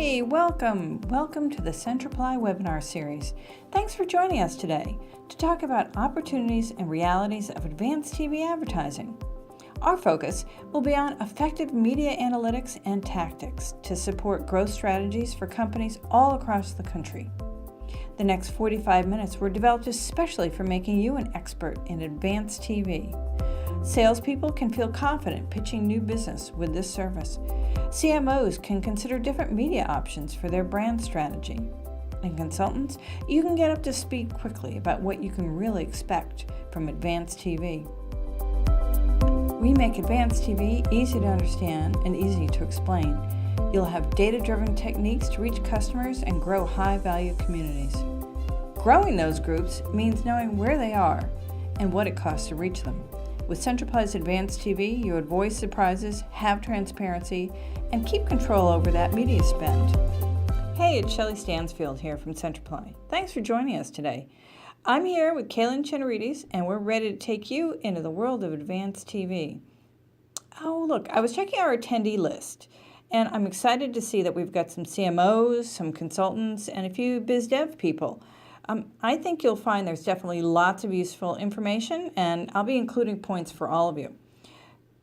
Hey, welcome to the Centriply webinar series. Thanks for joining us today to talk about opportunities and realities of advanced TV advertising. Our focus will be on effective media analytics and tactics to support growth strategies for companies all across the country. The next 45 minutes were developed especially for making you an expert in advanced TV. Salespeople can feel confident pitching new business with this service. CMOs can consider different media options for their brand strategy. And consultants, you can get up to speed quickly about what you can really expect from advanced TV. We make advanced TV easy to understand and easy to explain. You'll have data-driven techniques to reach customers and grow high-value communities. Growing those groups means knowing where they are and what it costs to reach them. With Centriply's Advanced TV, you avoid surprises, have transparency, and keep control over that media spend. Hey, it's Shelley Stansfield here from Centriply. Thanks for joining us today. I'm here with Kaylin Chinarides, and we're ready to take you into the world of advanced TV. Oh, look, I was checking our attendee list, and I'm excited to see that we've got some CMOs, some consultants, and a few biz dev people. I think you'll find there's definitely lots of useful information, and I'll be including points for all of you.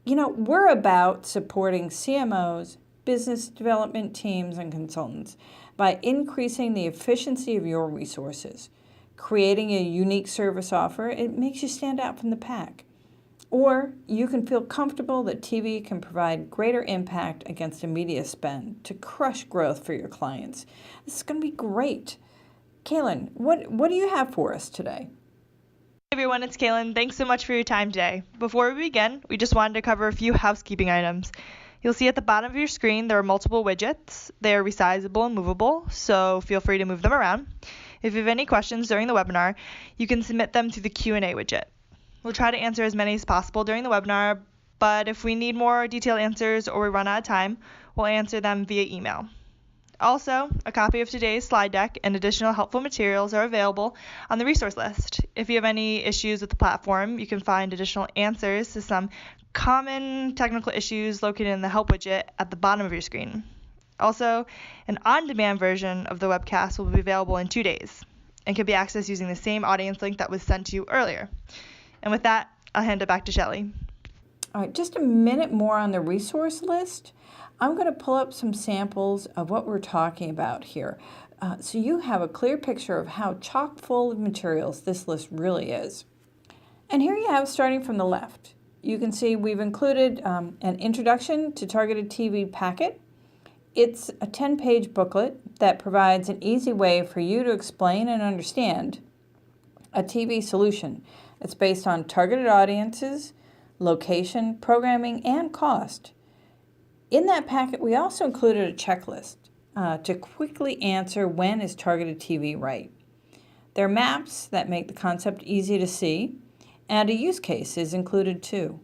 You know, we're about supporting CMOs, business development teams, and consultants by increasing the efficiency of your resources. Creating a unique service offer, it makes you stand out from the pack. Or you can feel comfortable that TV can provide greater impact against a media spend to crush growth for your clients. This is going to be great. Kaylin, what do you have for us today? Hey everyone, it's Kaylin. Thanks so much for your time today. Before we begin, we just wanted to cover a few housekeeping items. You'll see at the bottom of your screen there are multiple widgets. They are resizable and movable, so feel free to move them around. If you have any questions during the webinar, you can submit them through the Q&A widget. We'll try to answer as many as possible during the webinar, but if we need more detailed answers or we run out of time, we'll answer them via email. Also, a copy of today's slide deck and additional helpful materials are available on the resource list. If you have any issues with the platform, you can find additional answers to some common technical issues located in the help widget at the bottom of your screen. Also, an on-demand version of the webcast will be available in 2 days and can be accessed using the same audience link that was sent to you earlier. And with that, I'll hand it back to Shelley. All right, just a minute more on the resource list. I'm going to pull up some samples of what we're talking about here so you have a clear picture of how chock full of materials this list really is. And here you have, starting from the left, you can see we've included an introduction to targeted TV packet. It's a 10-page booklet that provides an easy way for you to explain and understand a TV solution. It's based on targeted audiences, location, programming, and cost. In that packet, we also included a checklist to quickly answer when is targeted TV right. There are maps that make the concept easy to see, and a use case is included too.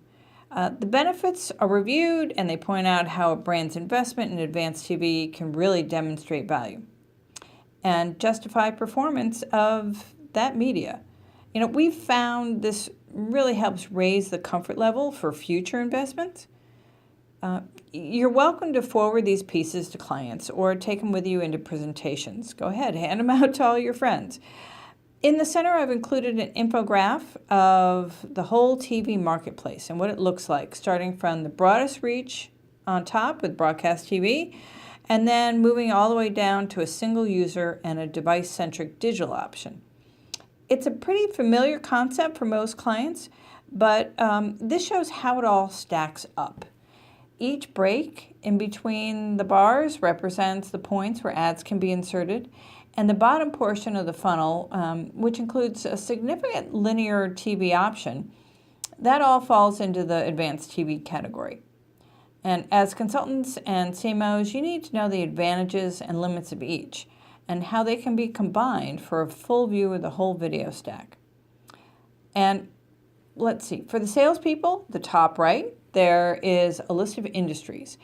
The benefits are reviewed, and they point out how a brand's investment in advanced TV can really demonstrate value and justify performance of that media. You know, we've found this really helps raise the comfort level for future investments. You're welcome to forward these pieces to clients or take them with you into presentations. Go ahead, hand them out to all your friends. In the center, I've included an infographic of the whole TV marketplace and what it looks like, starting from the broadest reach on top with broadcast TV, and then moving all the way down to a single user and a device-centric digital option. It's a pretty familiar concept for most clients, but this shows how it all stacks up. Each break in between the bars represents the points where ads can be inserted, and the bottom portion of the funnel, which includes a significant linear TV option, that all falls into the advanced TV category. And as consultants and CMOs, you need to know the advantages and limits of each and how they can be combined for a full view of the whole video stack. And let's see, for the salespeople, the top right, there is a list of industries,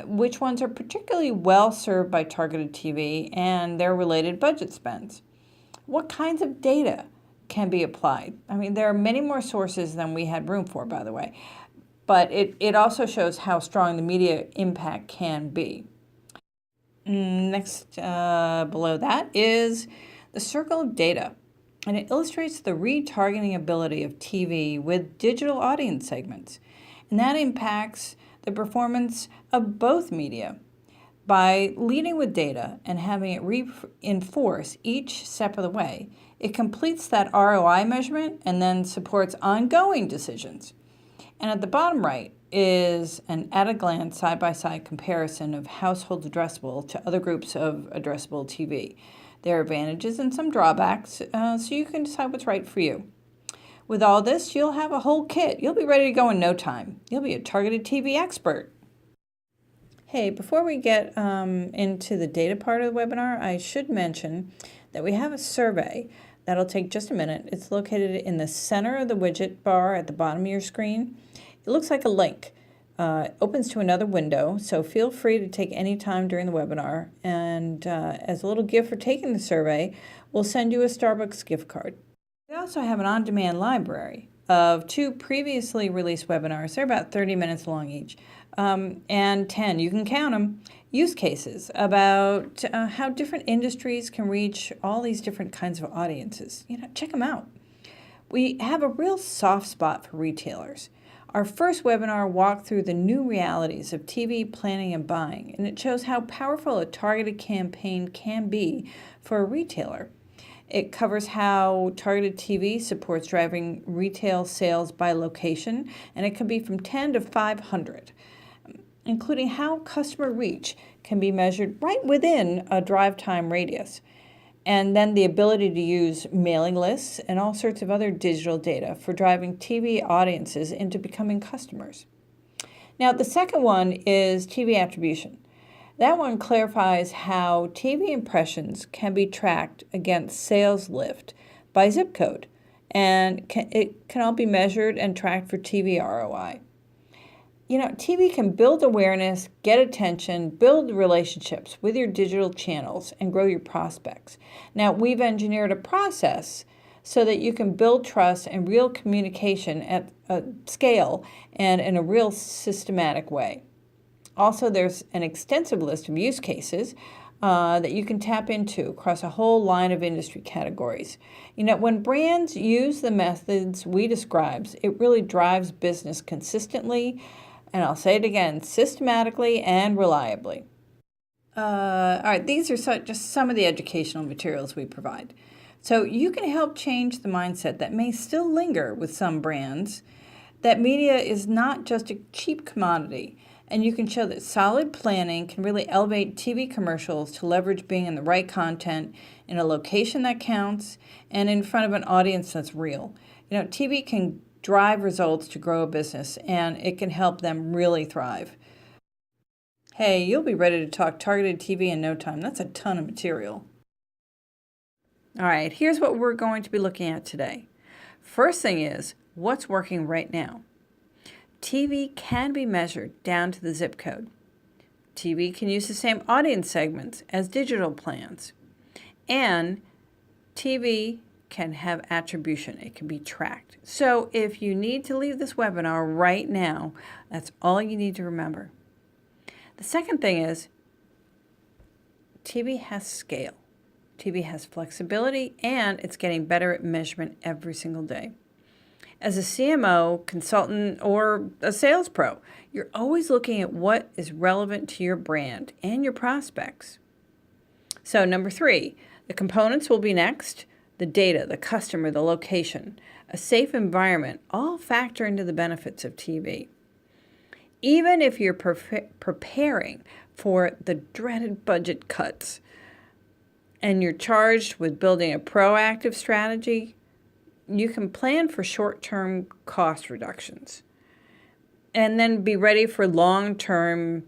which ones are particularly well served by targeted TV and their related budget spends. What kinds of data can be applied? I mean, there are many more sources than we had room for, by the way, but it also shows how strong the media impact can be. Next, below that is the circle of data, and it illustrates the retargeting ability of TV with digital audience segments, and that impacts the performance of both media. By leading with data and having it reinforce each step of the way, it completes that ROI measurement and then supports ongoing decisions. And at the bottom right is an at-a-glance side-by-side comparison of households addressable to other groups of addressable TV. There are advantages and some drawbacks, so you can decide what's right for you. With all this, you'll have a whole kit. You'll be ready to go in no time. You'll be a targeted TV expert. Hey, before we get into the data part of the webinar, I should mention that we have a survey that'll take just a minute. It's located in the center of the widget bar at the bottom of your screen. It looks like a link. It opens to another window, so feel free to take any time during the webinar. And as a little gift for taking the survey, we'll send you a Starbucks gift card. We also have an on-demand library of 2 previously released webinars. They're about 30 minutes long each. And 10, you can count them, use cases about how different industries can reach all these different kinds of audiences. Check them out. We have a real soft spot for retailers. Our first webinar walked through the new realities of TV planning and buying, and it shows how powerful a targeted campaign can be for a retailer. It covers how targeted TV supports driving retail sales by location, and it can be from 10 to 500. Including how customer reach can be measured right within a drive time radius, and then the ability to use mailing lists and all sorts of other digital data for driving TV audiences into becoming customers. Now, the second one is TV attribution. That one clarifies how TV impressions can be tracked against sales lift by zip code, and it can all be measured and tracked for TV ROI. TV can build awareness, get attention, build relationships with your digital channels, and grow your prospects. Now, we've engineered a process so that you can build trust and real communication at a scale and in a real systematic way. Also, there's an extensive list of use cases that you can tap into across a whole line of industry categories. When brands use the methods we described, it really drives business consistently, and I'll say it again, systematically and reliably. All right, these are just some of the educational materials we provide. So you can help change the mindset that may still linger with some brands, that media is not just a cheap commodity, and you can show that solid planning can really elevate TV commercials to leverage being in the right content, in a location that counts, and in front of an audience that's real. TV can drive results to grow a business, and it can help them really thrive. Hey, you'll be ready to talk targeted TV in no time. That's a ton of material. All right, here's what we're going to be looking at today. First thing is, what's working right now? TV can be measured down to the zip code. TV can use the same audience segments as digital plans. And TV can have attribution. It can be tracked. So if you need to leave this webinar right now, that's all you need to remember. The second thing is TV has scale. TV has flexibility, and it's getting better at measurement every single day. As a CMO, consultant, or a sales pro, you're always looking at what is relevant to your brand and your prospects. So number 3, the components will be next. The data, the customer, the location, a safe environment, all factor into the benefits of TV. Even if you're preparing for the dreaded budget cuts and you're charged with building a proactive strategy, you can plan for short-term cost reductions and then be ready for long-term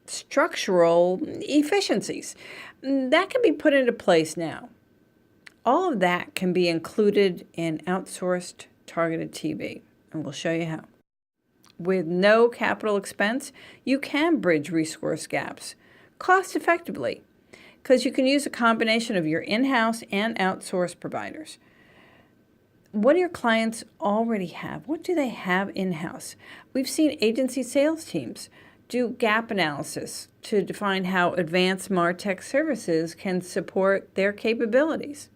structural efficiencies. That can be put into place now. All of that can be included in outsourced targeted TV, and we'll show you how. With no capital expense, you can bridge resource gaps cost effectively because you can use a combination of your in-house and outsourced providers. What do your clients already have? What do they have in-house? We've seen agency sales teams do gap analysis to define how advanced MarTech services can support their capabilities.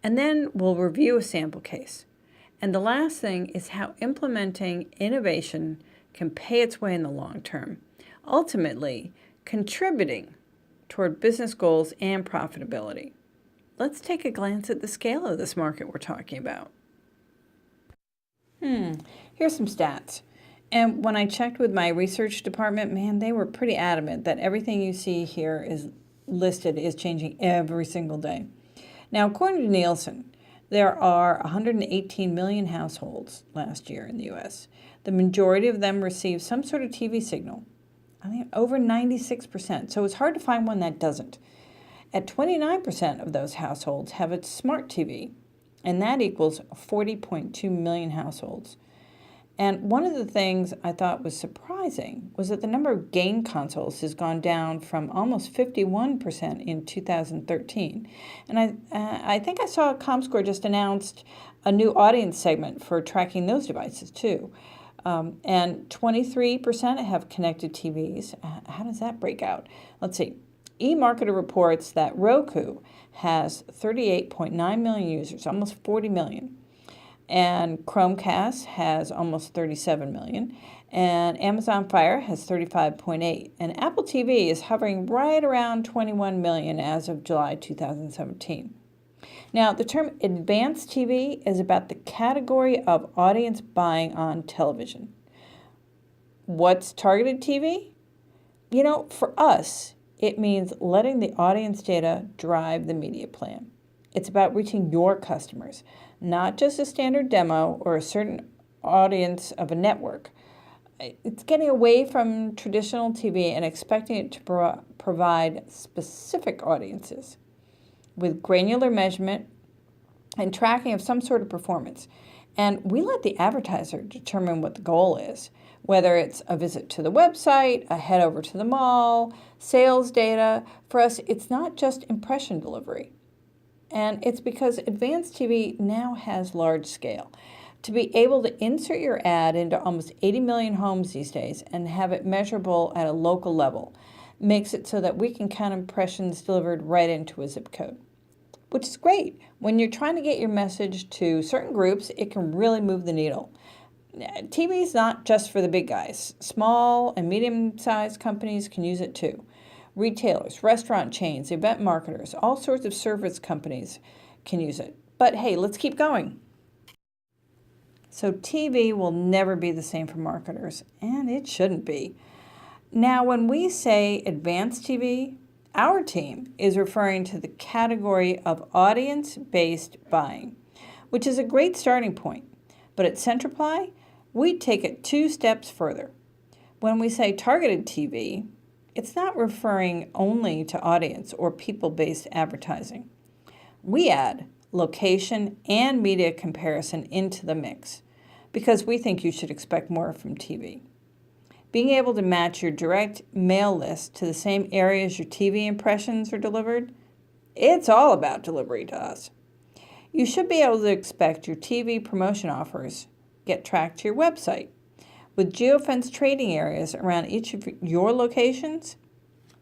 And then we'll review a sample case. And the last thing is how implementing innovation can pay its way in the long term, ultimately contributing toward business goals and profitability. Let's take a glance at the scale of this market we're talking about. Here's some stats. And when I checked with my research department, man, they were pretty adamant that everything you see here is listed is changing every single day. Now, according to Nielsen, there are 118 million households last year in the U.S. The majority of them receive some sort of TV signal. I think over 96%, so it's hard to find one that doesn't. At 29% of those households have a smart TV, and that equals 40.2 million households. And one of the things I thought was surprising was that the number of game consoles has gone down from almost 51% in 2013. And I think I saw ComScore just announced a new audience segment for tracking those devices too. And 23% have connected TVs. How does that break out? Let's see. eMarketer reports that Roku has 38.9 million users, almost 40 million. And Chromecast has almost 37 million. And Amazon Fire has 35.8. And Apple TV is hovering right around 21 million as of July 2017. Now, the term advanced TV is about the category of audience buying on television. What's targeted TV? You know, for us, it means letting the audience data drive the media plan. It's about reaching your customers, not just a standard demo or a certain audience of a network. It's getting away from traditional TV and expecting it to provide specific audiences with granular measurement and tracking of some sort of performance. And we let the advertiser determine what the goal is, whether it's a visit to the website, a head over to the mall, sales data. For us, it's not just impression delivery. And it's because advanced TV now has large scale. To be able to insert your ad into almost 80 million homes these days and have it measurable at a local level makes it so that we can count impressions delivered right into a zip code, which is great. When you're trying to get your message to certain groups, it can really move the needle. TV is not just for the big guys. Small and medium-sized companies can use it too. Retailers, restaurant chains, event marketers, all sorts of service companies can use it. But hey, let's keep going. So TV will never be the same for marketers, and it shouldn't be. Now, when we say advanced TV, our team is referring to the category of audience-based buying, which is a great starting point. But at Centriply, we take it 2 steps further. When we say targeted TV, it's not referring only to audience or people-based advertising. We add location and media comparison into the mix because we think you should expect more from TV. Being able to match your direct mail list to the same areas your TV impressions are delivered, it's all about delivery to us. You should be able to expect your TV promotion offers get tracked to your website. With geofence trading areas around each of your locations,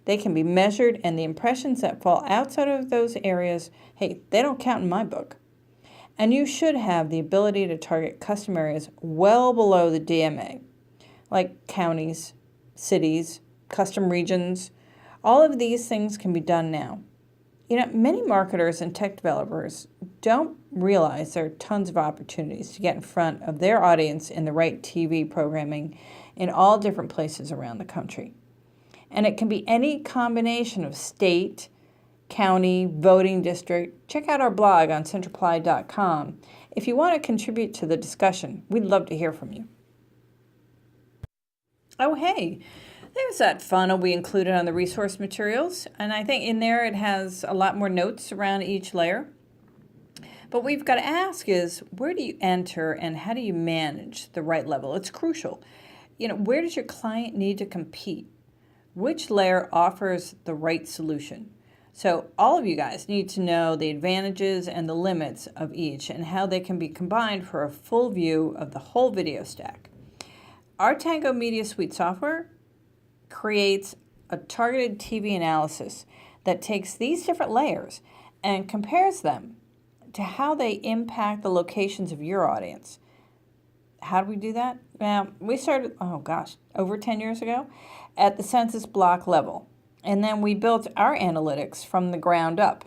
they can be measured, and the impressions that fall outside of those areas, hey, they don't count in my book. And you should have the ability to target custom areas well below the DMA, like counties, cities, custom regions. All of these things can be done now. You know, many marketers and tech developers don't realize there are tons of opportunities to get in front of their audience in the right TV programming in all different places around the country. And it can be any combination of state, county, voting district. Check out our blog on Centriply.com. If you want to contribute to the discussion, we'd love to hear from you. Oh, hey, there's that funnel we included on the resource materials. And I think in there it has a lot more notes around each layer. But what we've got to ask is, where do you enter and how do you manage the right level? It's crucial. You know, where does your client need to compete? Which layer offers the right solution? So all of you guys need to know the advantages and the limits of each and how they can be combined for a full view of the whole video stack. Our Tango Media Suite software creates a targeted TV analysis that takes these different layers and compares them to how they impact the locations of your audience. How do we do that? Now, we started, over 10 years ago at the census block level. And then we built our analytics from the ground up.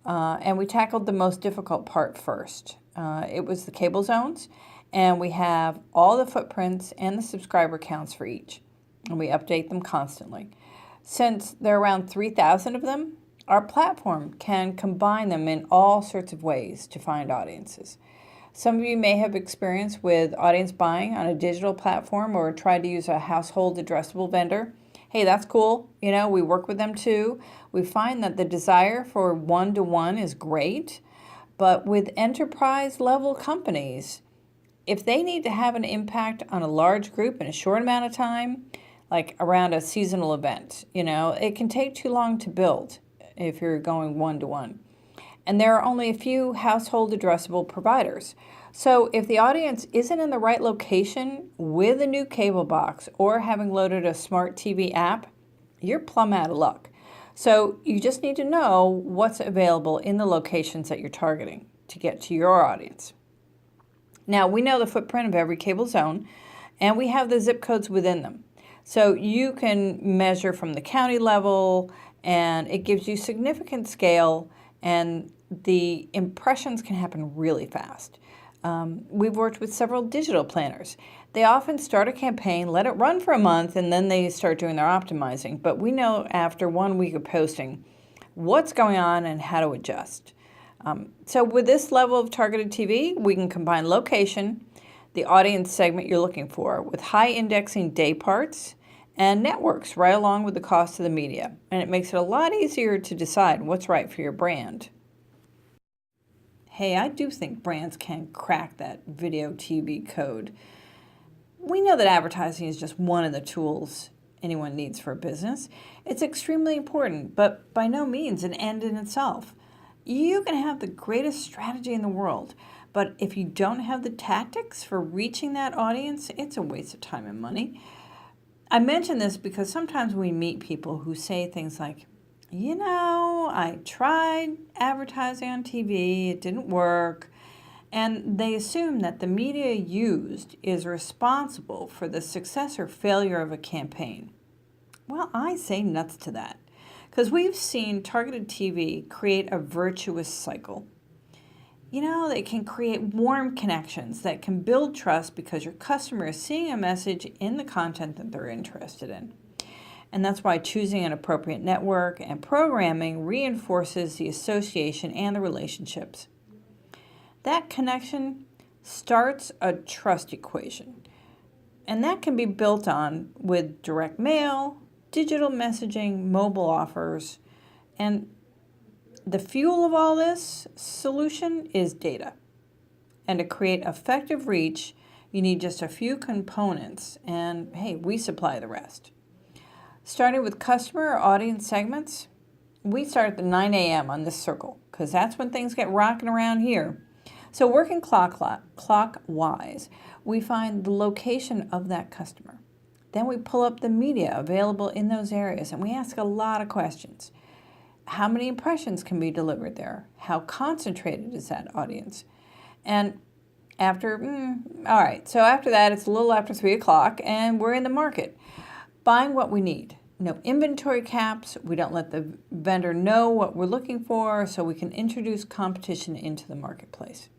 And we tackled the most difficult part first. It was the cable zones. And we have all the footprints and the subscriber counts for each. And we update them constantly. Since there are around 3,000 of them, our platform can combine them in all sorts of ways to find audiences. Some of you may have experience with audience buying on a digital platform or tried to use a household addressable vendor. Hey, that's cool. We work with them too. We find that the desire for one-to-one is great, but with enterprise level companies, if they need to have an impact on a large group in a short amount of time, like around a seasonal event, it can take too long to build if you're going one-to-one. And there are only a few household addressable providers. So if the audience isn't in the right location with a new cable box or having loaded a smart TV app, you're plumb out of luck. So you just need to know what's available in the locations that you're targeting to get to your audience. Now, we know the footprint of every cable zone, and we have the zip codes within them. So you can measure from the county level, and it gives you significant scale, and the impressions can happen really fast. We've worked with several digital planners. They often start a campaign, let it run for a month, and then they start doing their optimizing. But we know after 1 week of posting what's going on and how to adjust. So with this level of targeted TV, we can combine location, the audience segment you're looking for, with high indexing day parts and networks right along with the cost of the media. And it makes it a lot easier to decide what's right for your brand. Hey, I do think brands can crack that video TV code. We know that advertising is just one of the tools anyone needs for a business. It's extremely important, but by no means an end in itself. You can have the greatest strategy in the world, but if you don't have the tactics for reaching that audience, it's a waste of time and money. I mention this because sometimes we meet people who say things like, I tried advertising on TV, it didn't work, and they assume that the media used is responsible for the success or failure of a campaign. Well, I say nuts to that, because we've seen targeted TV create a virtuous cycle. They can create warm connections that can build trust because your customer is seeing a message in the content that they're interested in. And that's why choosing an appropriate network and programming reinforces the association and the relationships. That connection starts a trust equation, and that can be built on with direct mail, digital messaging, mobile offers, and the fuel of all this solution is data. And to create effective reach, you need just a few components, and hey, we supply the rest. Starting with customer or audience segments, we start at the 9 a.m. on this circle because that's when things get rocking around here. So working clockwise, we find the location of that customer. Then we pull up the media available in those areas and we ask a lot of questions. How many impressions can be delivered there? How concentrated is that audience? And after that, it's a little after 3 o'clock and we're in the market, buying what we need. No inventory caps. We don't let the vendor know what we're looking for so we can introduce competition into the marketplace.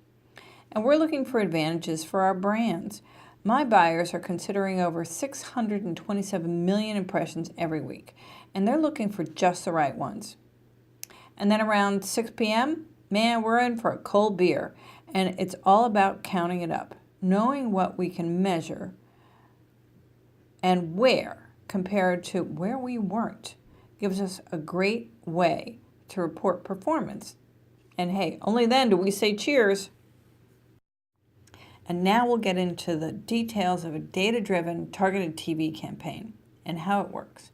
And we're looking for advantages for our brands. My buyers are considering over 627 million impressions every week, and they're looking for just the right ones. And then around 6 p.m., we're in for a cold beer, and it's all about counting it up, knowing what we can measure and where compared to where we weren't gives us a great way to report performance. And hey, only then do we say cheers. And now we'll get into the details of a data-driven targeted TV campaign and how it works.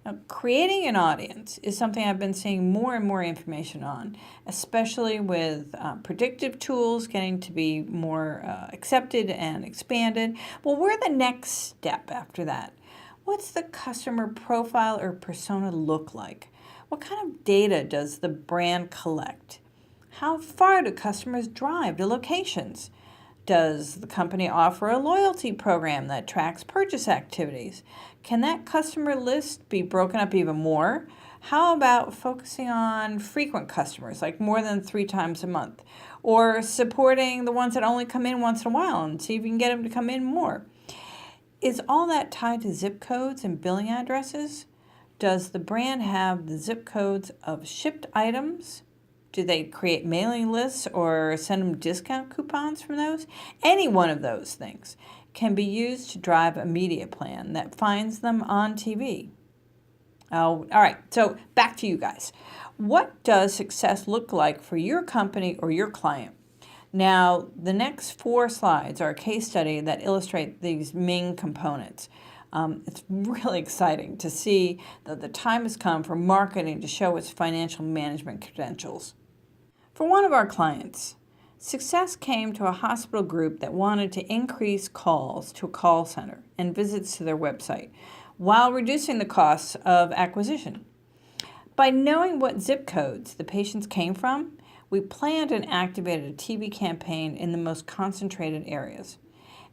Now, creating an audience is something I've been seeing more and more information on, especially with predictive tools getting to be more accepted and expanded. Well, we're the next step after that. What's the customer profile or persona look like? What kind of data does the brand collect? How far do customers drive to locations? Does the company offer a loyalty program that tracks purchase activities? Can that customer list be broken up even more? How about focusing on frequent customers, like more than 3 times a month? Or supporting the ones that only come in once in a while and see if you can get them to come in more? Is all that tied to zip codes and billing addresses? Does the brand have the zip codes of shipped items? Do they create mailing lists or send them discount coupons from those? Any one of those things can be used to drive a media plan that finds them on TV. Oh, all right, so back to you guys. What does success look like for your company or your client? Now, the next 4 slides are a case study that illustrate these main components. It's really exciting to see that the time has come for marketing to show its financial management credentials. For one of our clients, success came to a hospital group that wanted to increase calls to a call center and visits to their website while reducing the costs of acquisition. By knowing what zip codes the patients came from, we planned and activated a TV campaign in the most concentrated areas.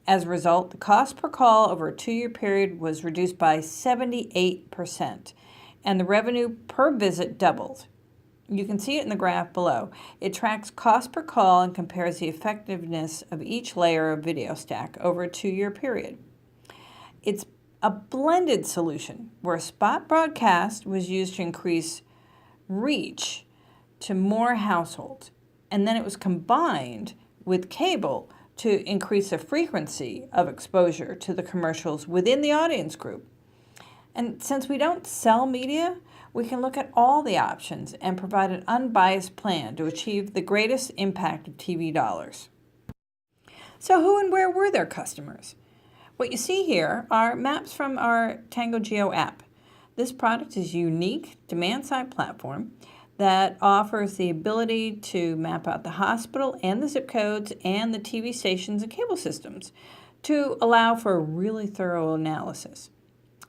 As a result, the cost per call over a 2-year period was reduced by 78%, and the revenue per visit doubled. You can see it in the graph below. It tracks cost per call and compares the effectiveness of each layer of video stack over a 2-year period. It's a blended solution where spot broadcast was used to increase reach to more households, and then it was combined with cable to increase the frequency of exposure to the commercials within the audience group. And since we don't sell media, we can look at all the options and provide an unbiased plan to achieve the greatest impact of TV dollars. So who and where were their customers? What you see here are maps from our Tango Geo app. This product is a unique demand-side platform that offers the ability to map out the hospital and the zip codes and the TV stations and cable systems to allow for a really thorough analysis.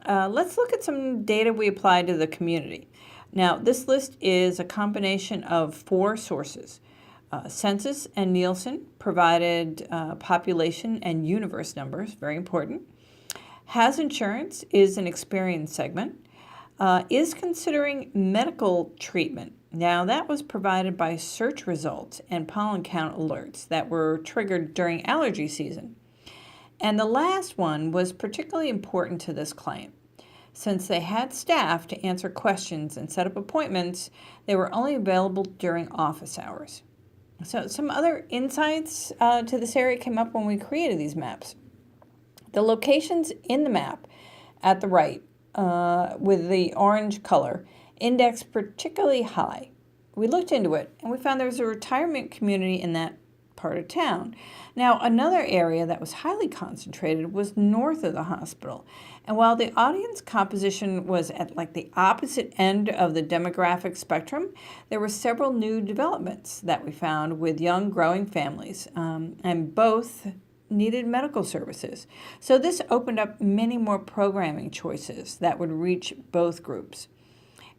Let's look at some data we applied to the community. Now, this list is a combination of 4 sources. Census and Nielsen provided population and universe numbers, very important. Has insurance is an experience segment. Is considering medical treatment. Now, that was provided by search results and pollen count alerts that were triggered during allergy season. And the last one was particularly important to this client. Since they had staff to answer questions and set up appointments, they were only available during office hours. So some other insights to this area came up when we created these maps. The locations in the map at the right with the orange color indexed particularly high. We looked into it and we found there was a retirement community in that part of town. Now, another area that was highly concentrated was north of the hospital. And while the audience composition was at like the opposite end of the demographic spectrum, there were several new developments that we found with young growing families, and both needed medical services. So this opened up many more programming choices that would reach both groups.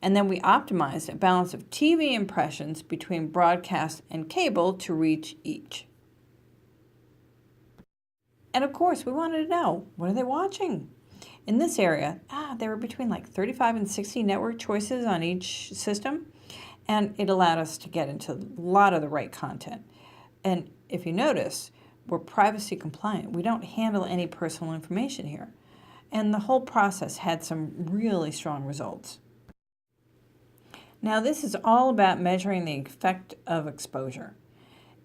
And then we optimized a balance of TV impressions between broadcast and cable to reach each. And of course, we wanted to know, what are they watching? In this area, there were between like 35 and 60 network choices on each system, and it allowed us to get into a lot of the right content. And if you notice, we're privacy compliant. We don't handle any personal information here. And the whole process had some really strong results. Now, this is all about measuring the effect of exposure.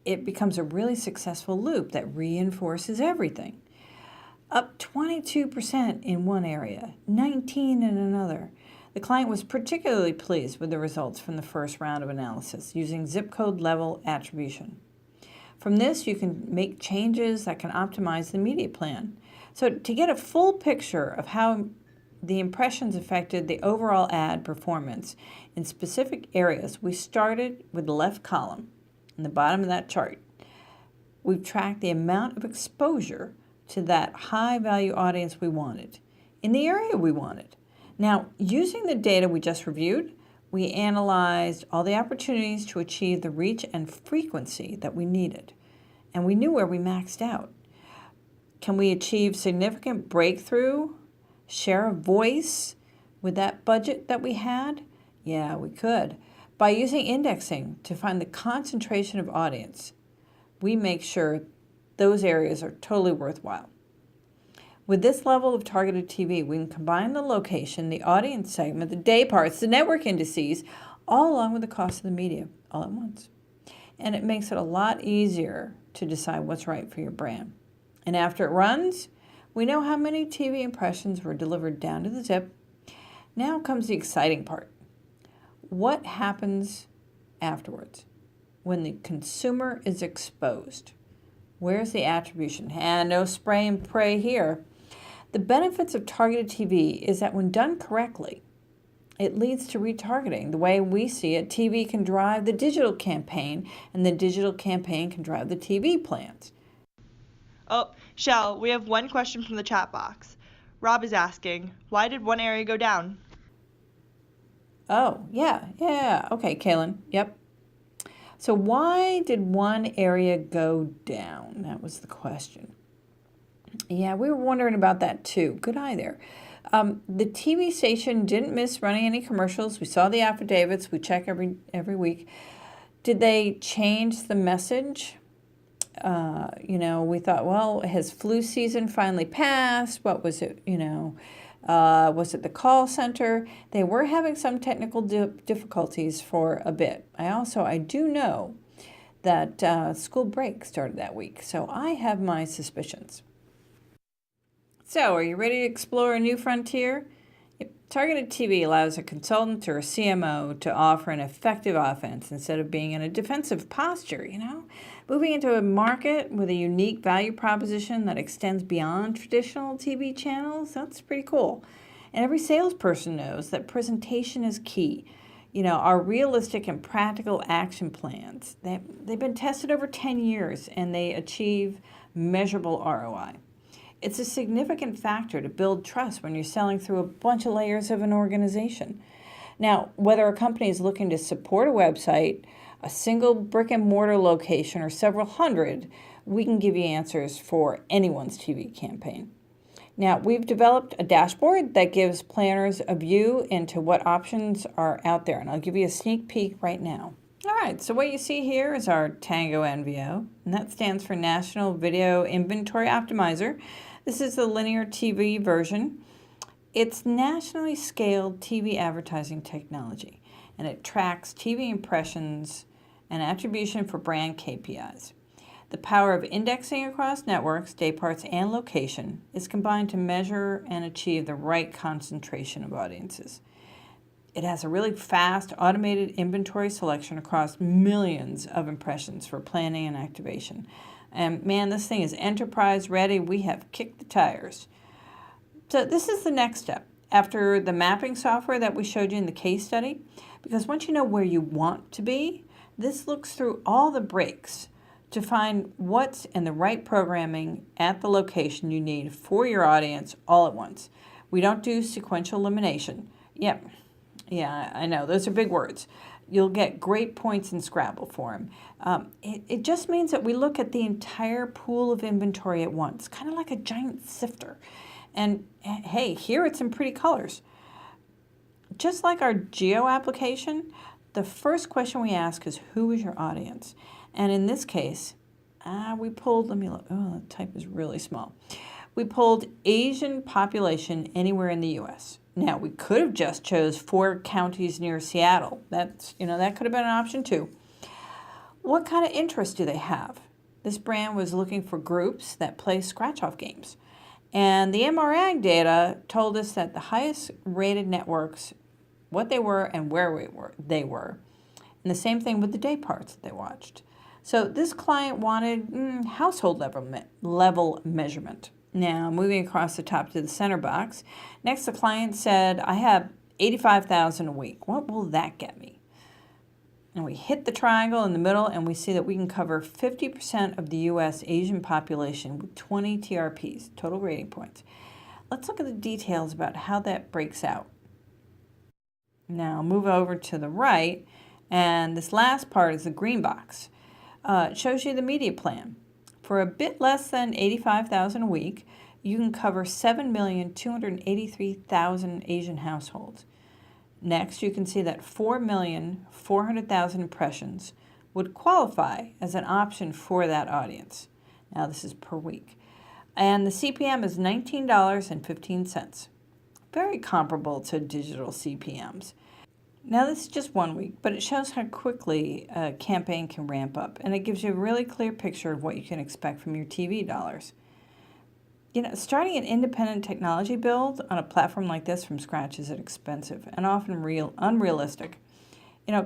It becomes a really successful loop that reinforces everything. Up 22% in one area, 19% in another. The client was particularly pleased with the results from the first round of analysis using zip code level attribution. From this, you can make changes that can optimize the media plan. So to get a full picture of how the impressions affected the overall ad performance in specific areas, we started with the left column in the bottom of that chart. We've tracked the amount of exposure to that high-value audience we wanted. in the area we wanted. Now, using the data we just reviewed, we analyzed all the opportunities to achieve the reach and frequency that we needed, and we knew where we maxed out. Can we achieve significant breakthrough, share of voice with that budget that we had? Yeah, we could. By using indexing to find the concentration of audience, we make sure those areas are totally worthwhile. With this level of targeted TV, we can combine the location, the audience segment, the day parts, the network indices, all along with the cost of the media all at once. And it makes it a lot easier to decide what's right for your brand. And after it runs, we know how many TV impressions were delivered down to the zip. Now comes the exciting part. What happens afterwards when the consumer is exposed? Where's the attribution? And no spray and pray here. The benefits of targeted TV is that when done correctly, it leads to retargeting. The way we see it, TV can drive the digital campaign, and the digital campaign can drive the TV plans. Oh, Shell, we have one question from the chat box. Rob is asking, why did one area go down? Oh, yeah. Okay, Kaylin, yep. So why did one area go down? That was the question. Yeah, we were wondering about that too. Good eye there. The TV station didn't miss running any commercials. We saw the affidavits. We check every week. Did they change the message? We thought, well, has flu season finally passed? What was it, was it the call center? They were having some technical difficulties for a bit. I do know that school break started that week, so I have my suspicions. So, are you ready to explore a new frontier? Targeted TV allows a consultant or a CMO to offer an effective offense instead of being in a defensive posture, Moving into a market with a unique value proposition that extends beyond traditional TV channels, that's pretty cool. And every salesperson knows that presentation is key. Our realistic and practical action plans, they've been tested over 10 years and they achieve measurable ROI. It's a significant factor to build trust when you're selling through a bunch of layers of an organization. Now, whether a company is looking to support a website, a single brick and mortar location, or several hundred, we can give you answers for anyone's TV campaign. Now, we've developed a dashboard that gives planners a view into what options are out there, and I'll give you a sneak peek right now. All right, so what you see here is our Tango NVO, and that stands for National Video Inventory Optimizer. This is the linear TV version. It's nationally scaled TV advertising technology, and it tracks TV impressions and attribution for brand KPIs. The power of indexing across networks, dayparts, and location is combined to measure and achieve the right concentration of audiences. It has a really fast, automated inventory selection across millions of impressions for planning and activation. And man, this thing is enterprise ready. We have kicked the tires. So this is the next step after the mapping software that we showed you in the case study, because once you know where you want to be, this looks through all the breaks to find what's in the right programming at the location you need for your audience all at once. We don't do sequential elimination. Yep. Yeah, I know. Those are big words. You'll get great points in Scrabble for them. It just means that we look at the entire pool of inventory at once, kind of like a giant sifter. And hey, here it's in pretty colors. Just like our Geo application, the first question we ask is, who is your audience? And in this case, we pulled, let me look, oh, the type is really small. We pulled Asian population anywhere in the U.S. Now, we could have just chose 4 counties near Seattle. That could have been an option too. What kind of interest do they have? This brand was looking for groups that play scratch-off games. And the MRAG data told us that the highest rated networks, what they were and where they were. And the same thing with the day parts that they watched. So this client wanted household level measurement. Now, moving across the top to the center box, next the client said, I have 85,000 a week. What will that get me? And we hit the triangle in the middle, and we see that we can cover 50% of the U.S. Asian population with 20 TRPs, total rating points. Let's look at the details about how that breaks out. Now move over to the right, and this last part is the green box. It shows you the media plan. For a bit less than $85,000 a week, you can cover 7,283,000 Asian households. Next, you can see that 4,400,000 impressions would qualify as an option for that audience. Now this is per week. And the CPM is $19.15. Very comparable to digital CPMs. Now this is just 1 week, but it shows how quickly a campaign can ramp up, and it gives you a really clear picture of what you can expect from your TV dollars. Starting an independent technology build on a platform like this from scratch is expensive and often unrealistic.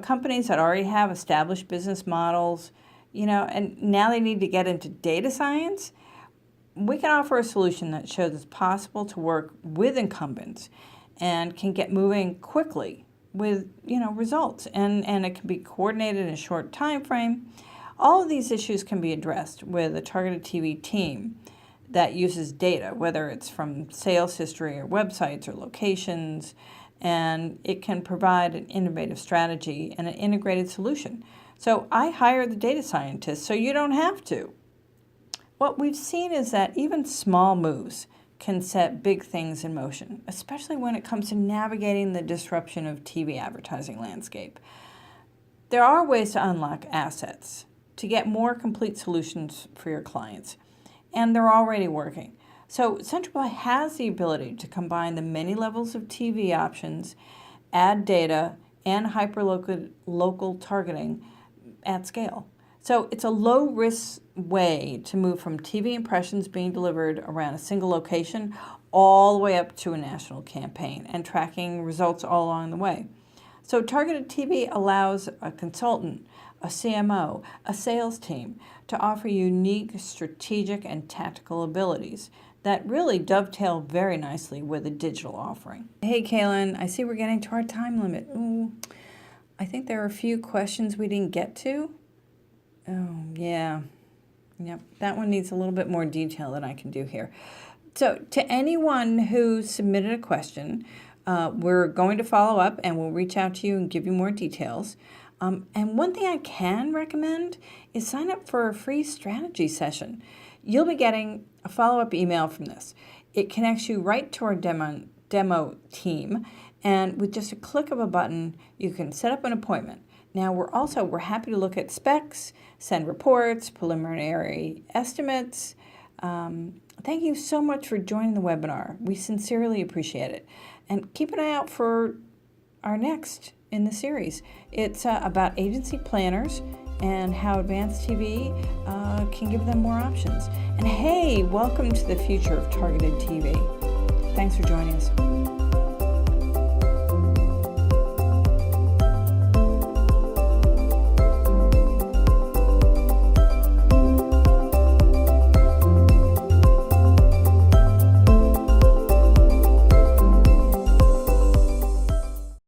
Companies that already have established business models, and now they need to get into data science. We can offer a solution that shows it's possible to work with incumbents and can get moving quickly with, results, and it can be coordinated in a short time frame. All of these issues can be addressed with a targeted TV team that uses data, whether it's from sales history or websites or locations, and it can provide an innovative strategy and an integrated solution. So I hire the data scientists so you don't have to. What we've seen is that even small moves can set big things in motion, especially when it comes to navigating the disruption of TV advertising landscape. There are ways to unlock assets to get more complete solutions for your clients, and they're already working. So Centriply has the ability to combine the many levels of TV options, add data, and hyper-local targeting at scale. So it's a low-risk way to move from TV impressions being delivered around a single location all the way up to a national campaign and tracking results all along the way. So targeted TV allows a consultant, a CMO, a sales team to offer unique strategic and tactical abilities that really dovetail very nicely with a digital offering. Hey, Kaylin, I see we're getting to our time limit. Ooh, I think there are a few questions we didn't get to. Oh, yeah. Yep, that one needs a little bit more detail than I can do here. So to anyone who submitted a question, we're going to follow up and we'll reach out to you and give you more details. And one thing I can recommend is sign up for a free strategy session. You'll be getting a follow-up email from this. It connects you right to our demo team, and with just a click of a button, you can set up an appointment. Now, we're happy to look at specs, send reports, preliminary estimates. Thank you so much for joining the webinar. We sincerely appreciate it. And keep an eye out for our next in the series. It's about agency planners and how advanced TV can give them more options. And hey, welcome to the future of targeted TV. Thanks for joining us.